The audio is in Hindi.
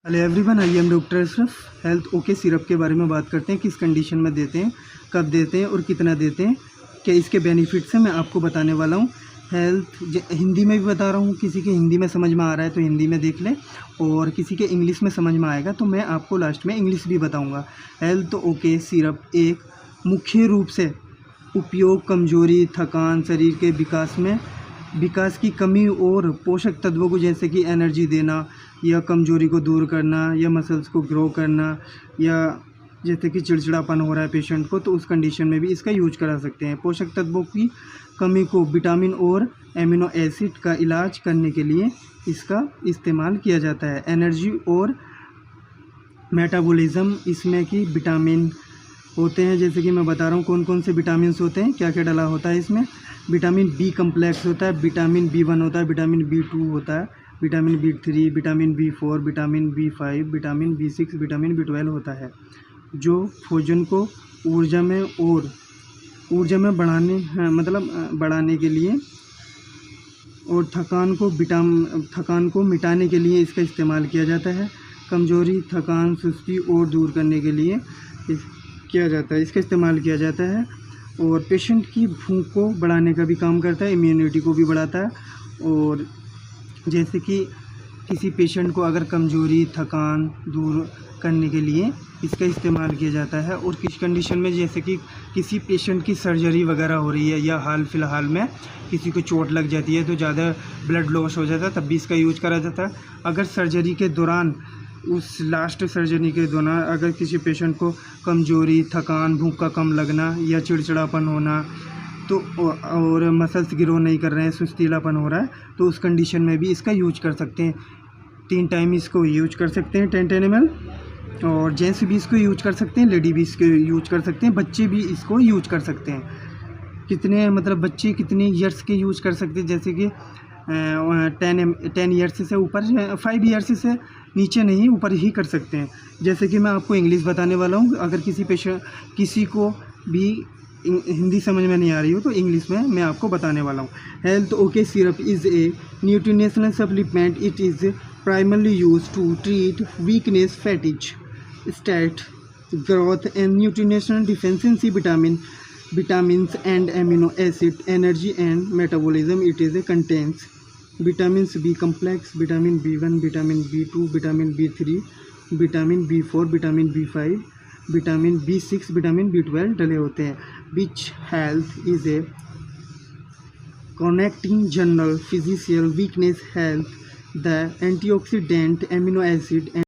Hello everyone, I am doctor Ashraf. Health okay syrup के बारे में बात करते हैं। किस कंडीशन में देते हैं, कब देते हैं और कितना देते हैं, क्या इसके बेनिफिट्स हैं, मैं आपको बताने वाला हूँ। हिंदी में भी बता रहा हूँ। किसी के हिंदी में समझ में आ रहा है तो हिंदी में देख लें, और किसी के इंग्लिश में समझ में आएगा तो मैं आपको लास्ट में इंग्लिश भी बताऊँगा। हेल्थ ओके सिरप एक मुख्य रूप से उपयोग कमजोरी, थकान, शरीर के विकास की कमी और पोषक तत्वों को जैसे कि एनर्जी देना या कमजोरी को दूर करना या मसल्स को ग्रो करना, या जैसे कि चिड़चिड़ापन हो रहा है पेशेंट को तो उस कंडीशन में भी इसका यूज करा सकते हैं। पोषक तत्वों की कमी को विटामिन और एमिनो एसिड का इलाज करने के लिए इसका इस्तेमाल किया जाता है। एनर्जी और मेटाबॉलिज्म, इसमें कि विटामिन होते हैं, जैसे कि मैं बता रहा हूँ कौन कौन से विटामिन होते हैं, क्या क्या डला होता है इसमें। विटामिन बी कम्प्लेक्स होता है, विटामिन बी1 होता है, विटामिन बी2 होता है, विटामिन बी3, vitamin B four, vitamin B five, vitamin बी6, विटामिन बी12 होता है, जो भोजन को ऊर्जा में बढ़ाने के लिए और थकान को मिटाने के लिए इसका इस्तेमाल किया जाता है। कमजोरी, थकान, सुस्ती और दूर करने के लिए इसका इस्तेमाल किया जाता है। और पेशेंट की भूख को बढ़ाने का भी काम करता है, इम्यूनिटी को भी बढ़ाता है। और जैसे कि किसी पेशेंट को अगर कमजोरी, थकान दूर करने के लिए इसका इस्तेमाल किया जाता है। और किस कंडीशन में, जैसे कि किसी पेशेंट की सर्जरी वगैरह हो रही है या हाल फिलहाल में किसी को चोट लग जाती है तो ज़्यादा ब्लड लॉस हो जाता है, तब भी इसका यूज करा जाता है। अगर सर्जरी के दौरान, उस लास्ट सर्जरी के दौरान अगर किसी पेशेंट को कमजोरी, थकान, भूख का कम लगना या चिड़चिड़ापन होना तो और मसल्स ग्रो नहीं कर रहे हैं, सुस्तीलापन हो रहा है, तो उस कंडीशन में भी इसका यूज कर सकते हैं। 3 टाइम इसको यूज कर सकते हैं 10 ml। और जेंट्स भी इसको यूज कर सकते हैं, लेडी भी इसको यूज कर सकते हैं, बच्चे भी इसको यूज कर सकते हैं। बच्चे कितने ईयर्स के यूज कर सकते हैं, जैसे कि 10 ईयर्स से ऊपर, 5 ईयर्स से नीचे नहीं, ऊपर ही कर सकते हैं। जैसे कि मैं आपको इंग्लिश बताने वाला हूँ। अगर किसी को भी हिंदी समझ में नहीं आ रही हो तो इंग्लिश में मैं आपको बताने वाला हूँ। Health okay syrup is a nutritional supplement. It is primarily used to treat weakness, fatigue, stat, growth and nutritional deficiency, vitamins and amino acid, energy and metabolism. It is a contains vitamins B complex, vitamin B1, vitamin B2, vitamin B3, vitamin B4, vitamin B5, vitamin B6, vitamin B12 डले होते हैं। Which health is a connecting journal, physical weakness health, the antioxidant, amino acid and